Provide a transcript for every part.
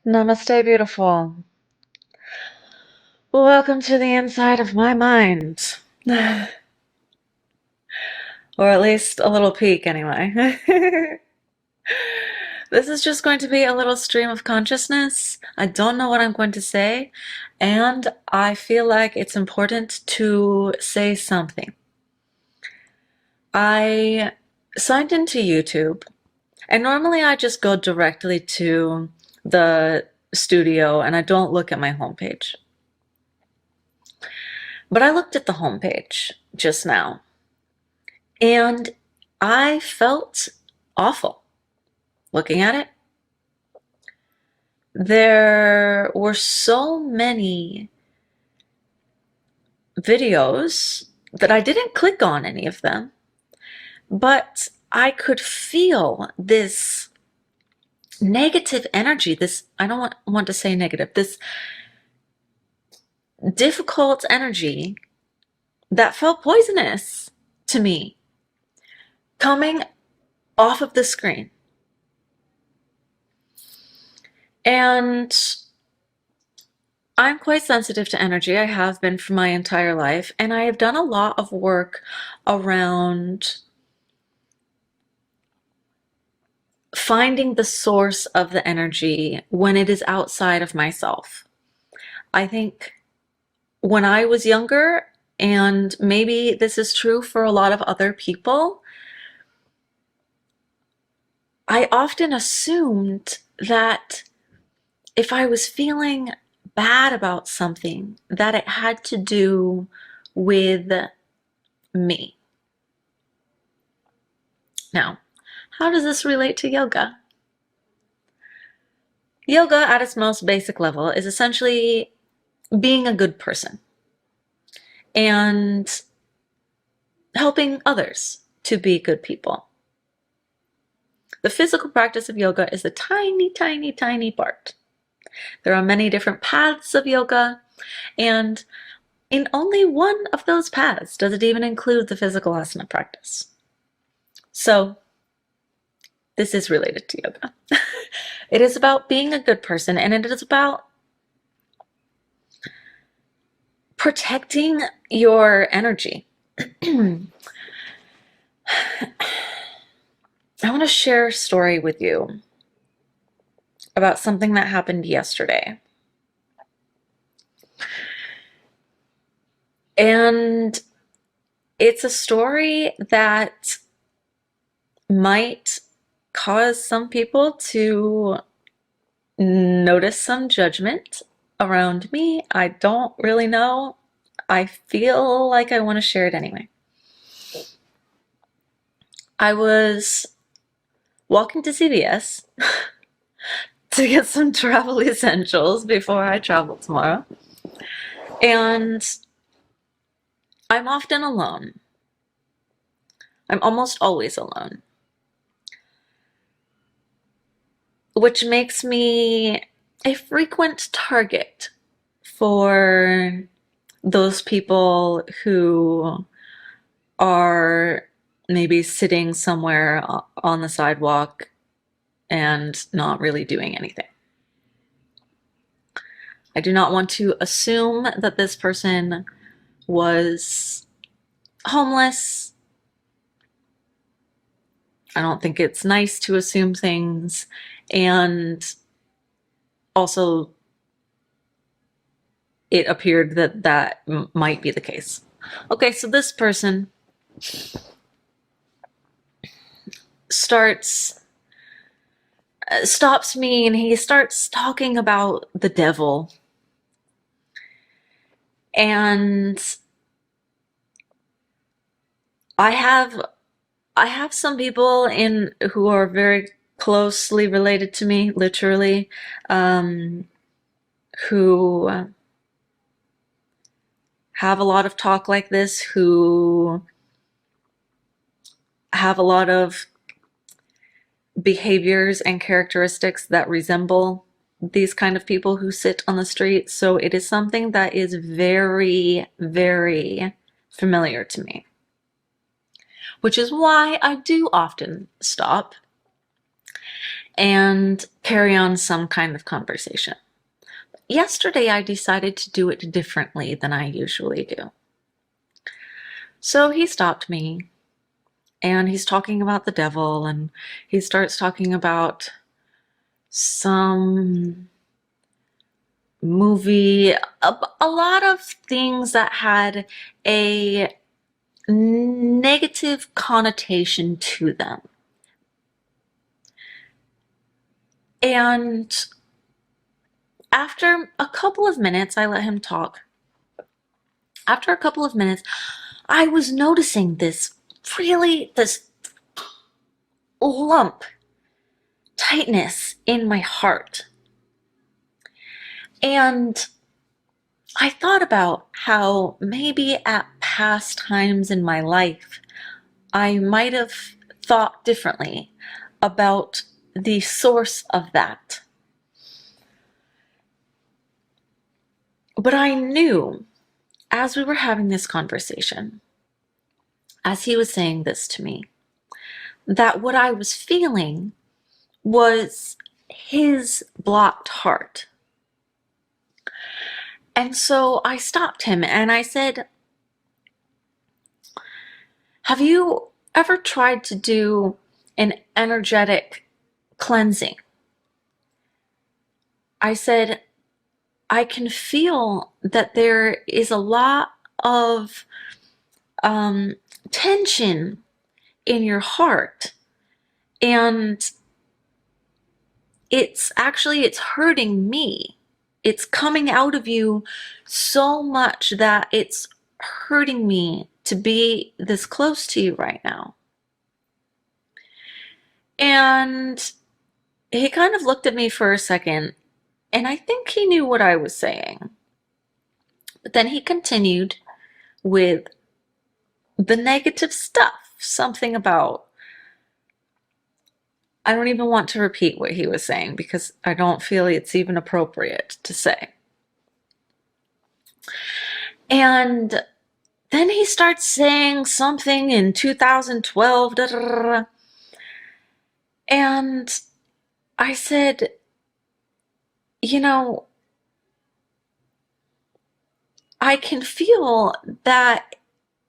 Namaste, beautiful. Welcome to the inside of my mind. Or at least a little peek, anyway. This is just going to be a little stream of consciousness. I don't know what I'm going to say, and I feel like it's important to say something. I signed into YouTube, and normally I just go directly to the studio and I don't look at my homepage. But I looked at the homepage just now and I felt awful looking at it. There were so many videos that I didn't click on any of them, but I could feel this negative energy, this, I don't want to say negative, this difficult energy that felt poisonous to me coming off of the screen. And I'm quite sensitive to energy. I have been for my entire life, and I have done a lot of work around finding the source of the energy when it is outside of myself. I think when I was younger, and maybe this is true for a lot of other people, I often assumed that if I was feeling bad about something, that it had to do with me. Now, how does this relate to yoga? Yoga, at its most basic level, is essentially being a good person and helping others to be good people. The physical practice of yoga is a tiny, tiny, tiny part. There are many different paths of yoga, and in only one of those paths does it even include the physical asana practice. So, this is related to yoga. It is about being a good person, and it is about protecting your energy. I want to share a story with you about something that happened yesterday. And it's a story that might cause some people to notice some judgment around me. I don't really know. I feel like I want to share it anyway. I was walking to CVS to get some travel essentials before I travel tomorrow. And I'm often alone. I'm almost always alone, which makes me a frequent target for those people who are maybe sitting somewhere on the sidewalk and not really doing anything. I do not want to assume that this person was homeless. I don't think it's nice to assume things, and also it appeared that that might be the case. Okay, so this person stops me and he starts talking about the devil. And I have some people who are very closely related to me, literally, who have a lot of talk like this, who have a lot of behaviors and characteristics that resemble these kind of people who sit on the street. So it is something that is very, very familiar to me, which is why I do often stop and carry on some kind of conversation. Yesterday, I decided to do it differently than I usually do. So he stopped me and he's talking about the devil, and he starts talking about some movie, a lot of things that had a negative connotation to them. And after a couple of minutes, I let him talk. After a couple of minutes, I was noticing this lump, tightness in my heart. And I thought about how maybe at past times in my life, I might have thought differently about the source of that. But I knew as we were having this conversation, as he was saying this to me, that what I was feeling was his blocked heart. And so I stopped him and I said, have you ever tried to do an energetic cleansing? I said, I can feel that there is a lot of tension in your heart, and it's hurting me. It's coming out of you so much that it's hurting me to be this close to you right now. And he kind of looked at me for a second, and I think he knew what I was saying. But then he continued with the negative stuff, something about, I don't even want to repeat what he was saying because I don't feel it's even appropriate to say. And then he starts saying something in 2012, da, da, da, da. And I said, you know, I can feel that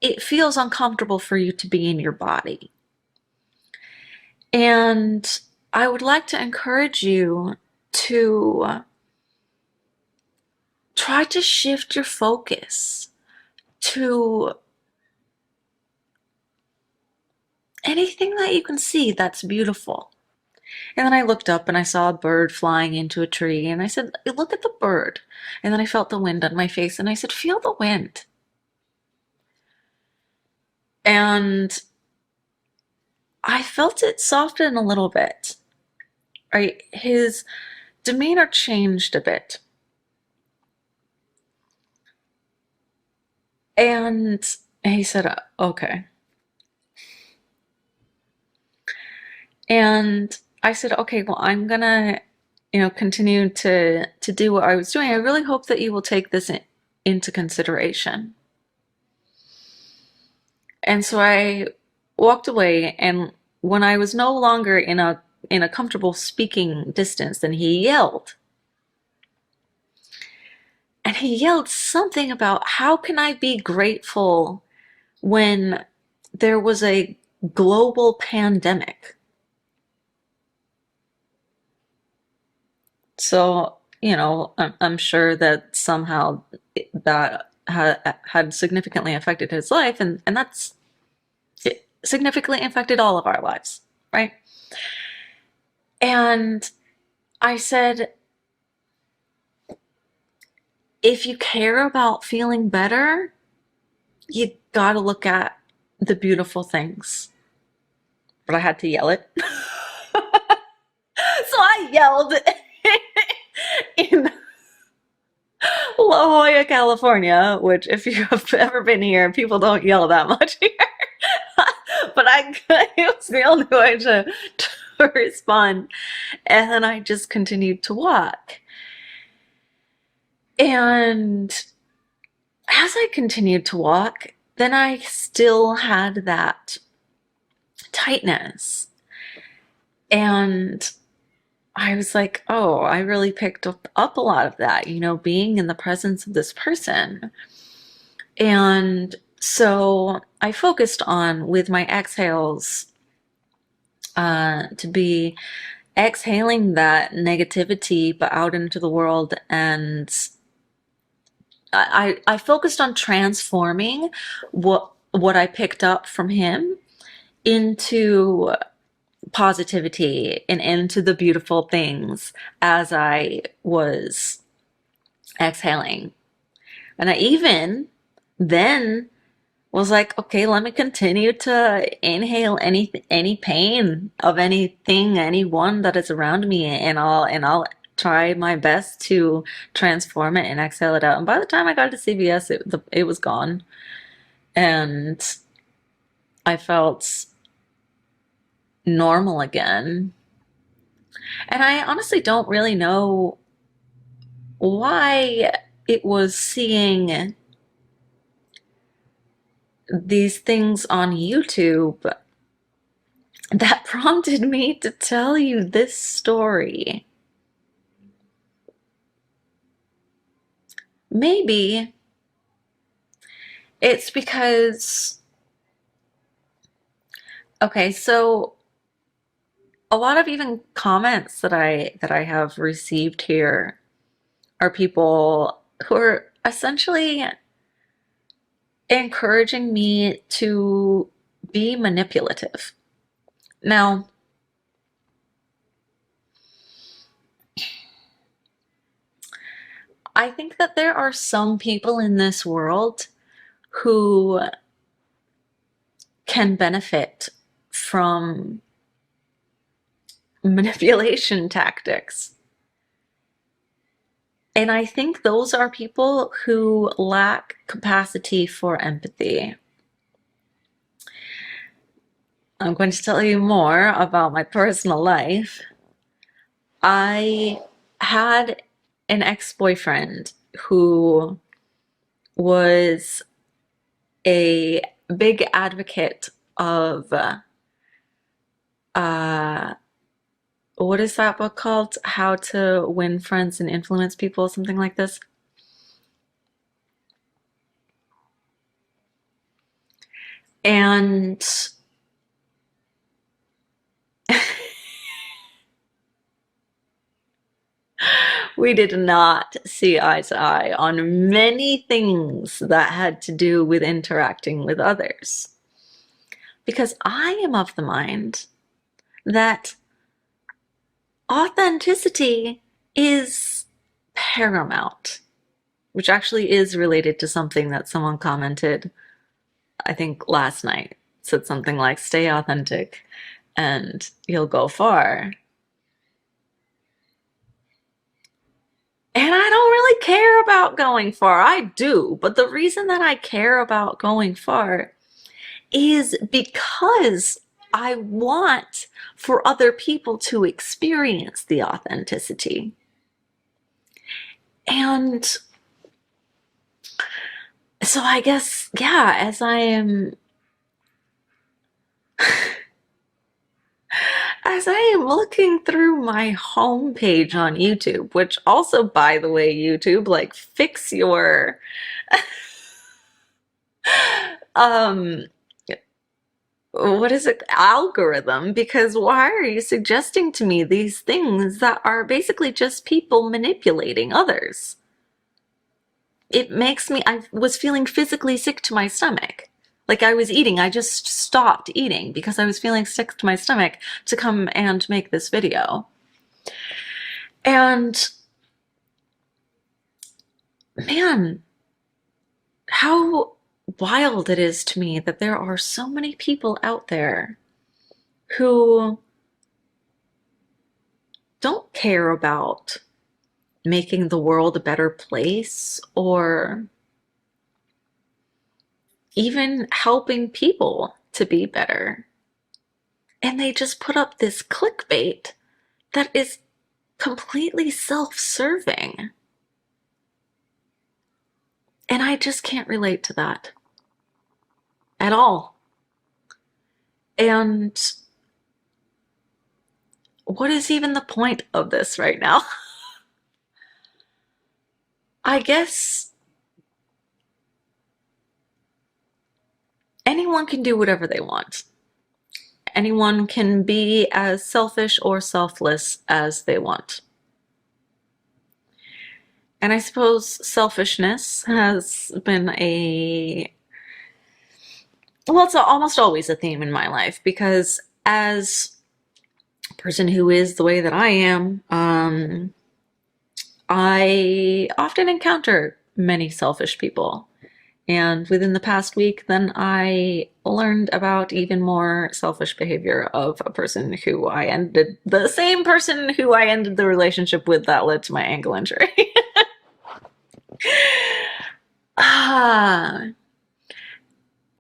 it feels uncomfortable for you to be in your body. And I would like to encourage you to try to shift your focus to anything that you can see that's beautiful. And then I looked up and I saw a bird flying into a tree, and I said, look at the bird. And then I felt the wind on my face, and I said, feel the wind. And I felt it soften a little bit. Right? His demeanor changed a bit. And he said, okay. And I said, okay, well, I'm gonna, continue to do what I was doing. I really hope that you will take this into consideration. And so I walked away, and when I was no longer in a comfortable speaking distance, then he yelled. And he yelled something about, how can I be grateful when there was a global pandemic? So, I'm sure that somehow that had significantly affected his life, and that's it significantly affected all of our lives, right? And I said, if you care about feeling better, you gotta look at the beautiful things. But I had to yell it. So I yelled in La Jolla, California, which, if you have ever been here, people don't yell that much here. But it was the only way to respond. And then I just continued to walk. And as I continued to walk, then I still had that tightness. And I was like, oh, I really picked up a lot of that, being in the presence of this person. And so I focused on with my exhales to be exhaling that negativity but out into the world, and I focused on transforming what I picked up from him into positivity and into the beautiful things as I was exhaling. And I even then was like, okay, let me continue to inhale any pain of anything, anyone that is around me, and I'll try my best to transform it and exhale it out. And by the time I got to CVS, it was gone, and I felt normal again. And I honestly don't really know why it was seeing these things on YouTube that prompted me to tell you this story. Maybe it's because, okay, so a lot of even comments that I have received here are people who are essentially encouraging me to be manipulative. Now, I think that there are some people in this world who can benefit from manipulation tactics. And I think those are people who lack capacity for empathy. I'm going to tell you more about my personal life. I had an ex-boyfriend who was a big advocate of what is that book called? How to Win Friends and Influence People, something like this. And we did not see eye to eye on many things that had to do with interacting with others. Because I am of the mind that authenticity is paramount, which actually is related to something that someone commented, I think last night. Said something like, stay authentic and you'll go far. And I don't really care about going far. I do, but the reason that I care about going far is because I want for other people to experience the authenticity. And so I guess, yeah, as I am looking through my homepage on YouTube, which also, by the way, YouTube, like, fix your um what is it, algorithm, because why are you suggesting to me these things that are basically just people manipulating others? It makes me, I was feeling physically sick to my stomach. Like I was eating, I just stopped eating because I was feeling sick to my stomach to come and make this video. And man, how wild it is to me that there are so many people out there who don't care about making the world a better place or even helping people to be better. And they just put up this clickbait that is completely self-serving. And I just can't relate to that at all. And what is even the point of this right now? I guess anyone can do whatever they want. Anyone can be as selfish or selfless as they want. And I suppose selfishness has been well, it's almost always a theme in my life, because as a person who is the way that I am, I often encounter many selfish people. And within the past week, then I learned about even more selfish behavior of a person who I ended, the same person who I ended the relationship with that led to my ankle injury. Ah,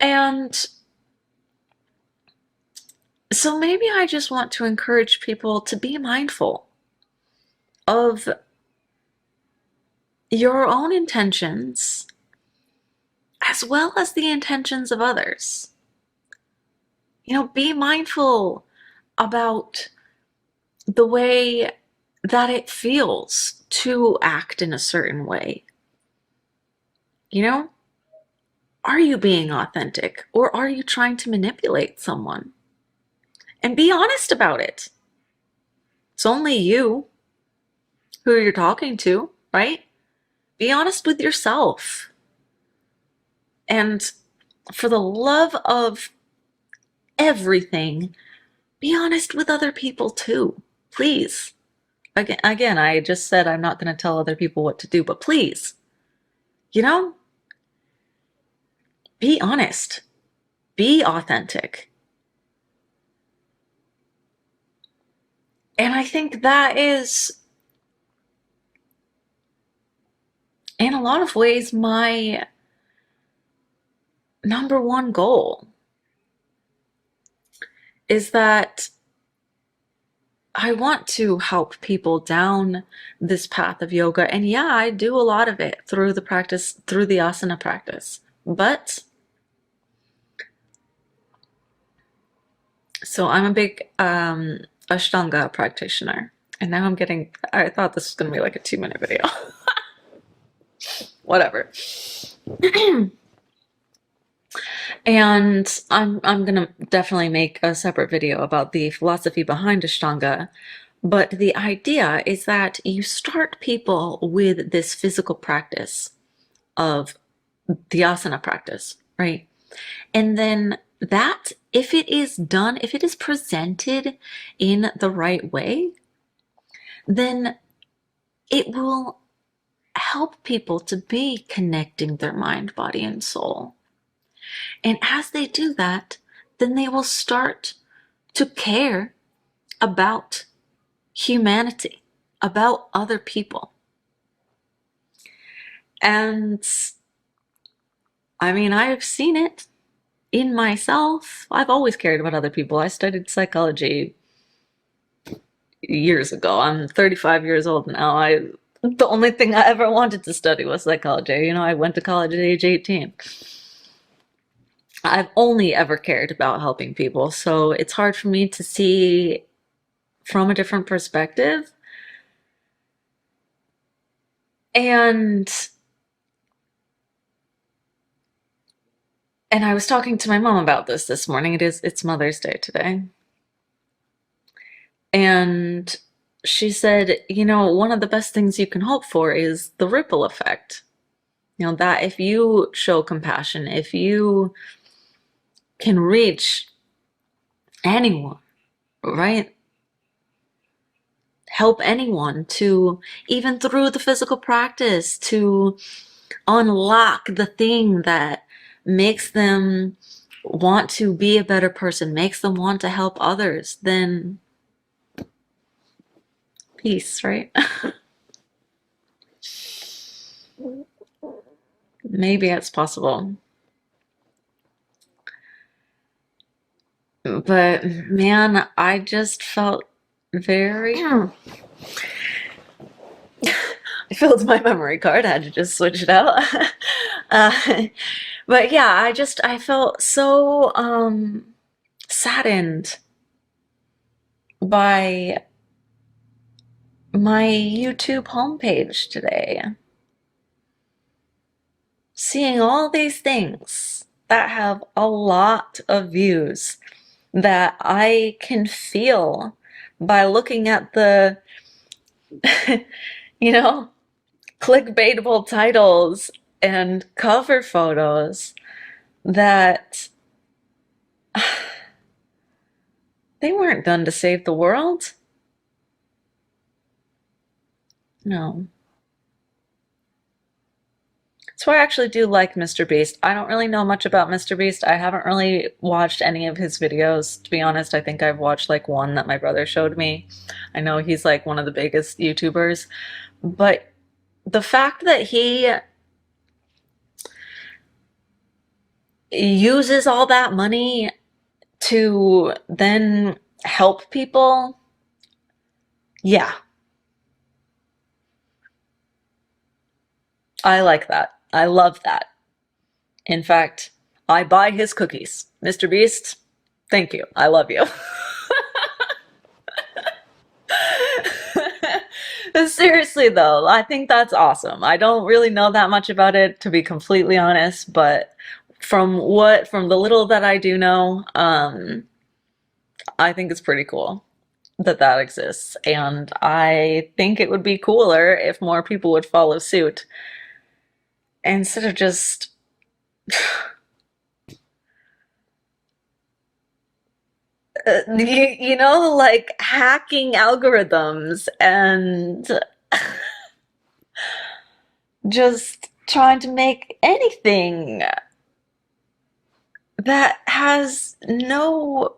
and so maybe I just want to encourage people to be mindful of your own intentions as well as the intentions of others. You know, be mindful about the way that it feels to act in a certain way. You know, are you being authentic, or are you trying to manipulate someone? And be honest about it. It's only you who you're talking to, right? Be honest with yourself. And for the love of everything, be honest with other people too. Please. Again, I just said I'm not going to tell other people what to do, but please, you know, be honest, be authentic. And I think that is, in a lot of ways, my number one goal is that I want to help people down this path of yoga. And yeah, I do a lot of it through the practice, through the asana practice. But, so I'm a big Ashtanga practitioner. And now I thought this was going to be like a 2-minute video. Whatever. And I'm gonna definitely make a separate video about the philosophy behind Ashtanga. But the idea is that you start people with this physical practice of the asana practice, right? And then that, if it is done, if it is presented in the right way, then it will help people to be connecting their mind, body, and soul. And as they do that, then they will start to care about humanity, about other people. And I mean, I've seen it in myself. I've always cared about other people. I studied psychology years ago. I'm 35 years old now. The only thing I ever wanted to study was psychology. You know, I went to college at age 18. I've only ever cared about helping people, so it's hard for me to see from a different perspective. And I was talking to my mom about this morning. It's Mother's Day today. And she said, you know, one of the best things you can hope for is the ripple effect. You know, that if you show compassion, if you can reach anyone, right? Help anyone to, even through the physical practice, to unlock the thing that makes them want to be a better person, makes them want to help others, then peace, right? Maybe it's possible. But man, I just felt very. I filled my memory card. I had to just switch it out. uh, but yeah, I felt so saddened by my YouTube homepage today, seeing all these things that have a lot of views that I can feel by looking at the, you know, clickbaitable titles and cover photos that they weren't done to save the world. No. That's why I actually do like Mr. Beast. I don't really know much about Mr. Beast. I haven't really watched any of his videos. To be honest, I think I've watched like one that my brother showed me. I know he's like one of the biggest YouTubers. But the fact that he uses all that money to then help people, yeah, I like that. I love that. In fact, I buy his cookies. Mr. Beast, thank you. I love you. Seriously though, I think that's awesome. I don't really know that much about it, to be completely honest, but from the little that I do know, I think it's pretty cool that that exists, and I think it would be cooler if more people would follow suit instead of just you know, like hacking algorithms and just trying to make anything that has no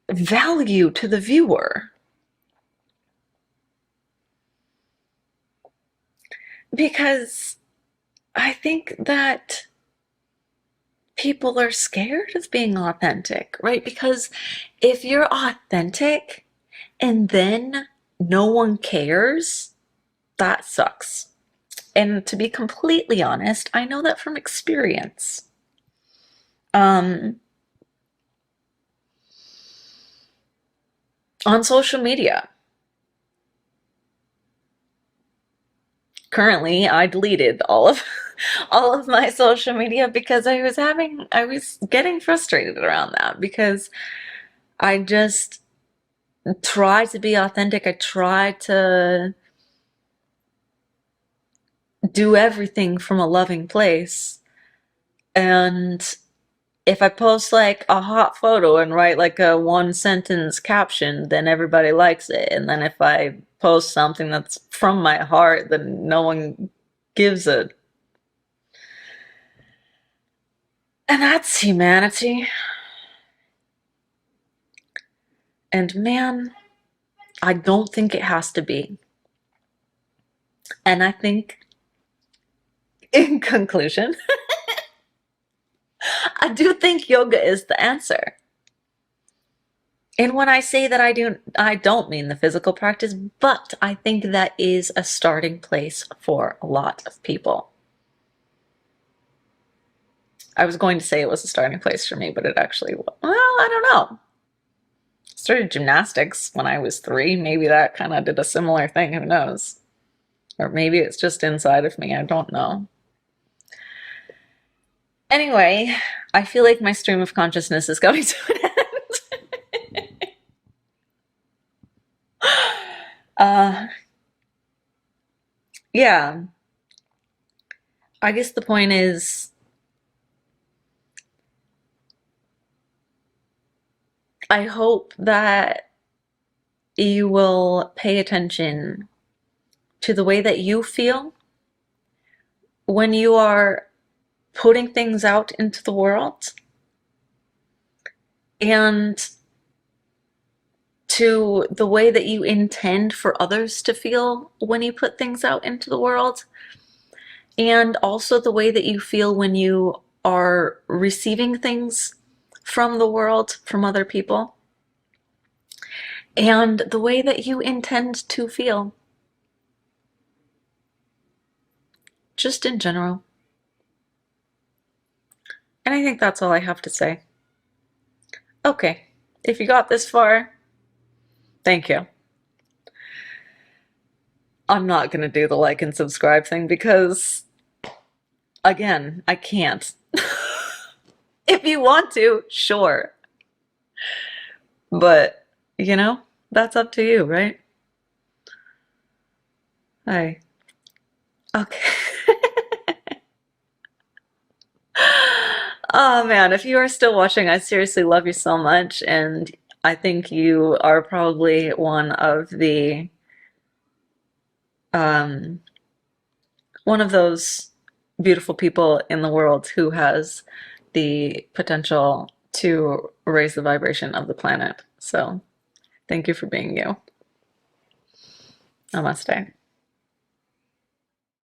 value to the viewer. Because I think that people are scared of being authentic, right? Because if you're authentic and then no one cares, that sucks. And to be completely honest, I know that from experience. Um, on social media. Currently, I deleted all of all of my social media because I was getting frustrated around that because I just try to be authentic. I try to do everything from a loving place. And if I post like a hot photo and write like a one sentence caption, then everybody likes it. And then if I post something that's from my heart, then no one gives it. And that's humanity. And man, I don't think it has to be. And I think, in conclusion, I do think yoga is the answer. And when I say that I don't mean the physical practice, but I think that is a starting place for a lot of people. I was going to say it was a starting place for me, but it actually, well, I don't know. Started gymnastics when I was 3. Maybe that kind of did a similar thing. Who knows? Or maybe it's just inside of me. I don't know. Anyway, I feel like my stream of consciousness is coming to an end. uh, yeah, I guess the point is I hope that you will pay attention to the way that you feel when you are putting things out into the world and to the way that you intend for others to feel when you put things out into the world, and also the way that you feel when you are receiving things from the world, from other people, and the way that you intend to feel, just in general. And I think that's all I have to say. Okay, if you got this far, thank you. I'm not going to do the like and subscribe thing because, again, I can't. If you want to, sure. But, you know, that's up to you, right? Hi. Okay. Oh man, if you are still watching, I seriously love you so much, and I think you are probably um, one of those beautiful people in the world who has the potential to raise the vibration of the planet. So, thank you for being you. Namaste.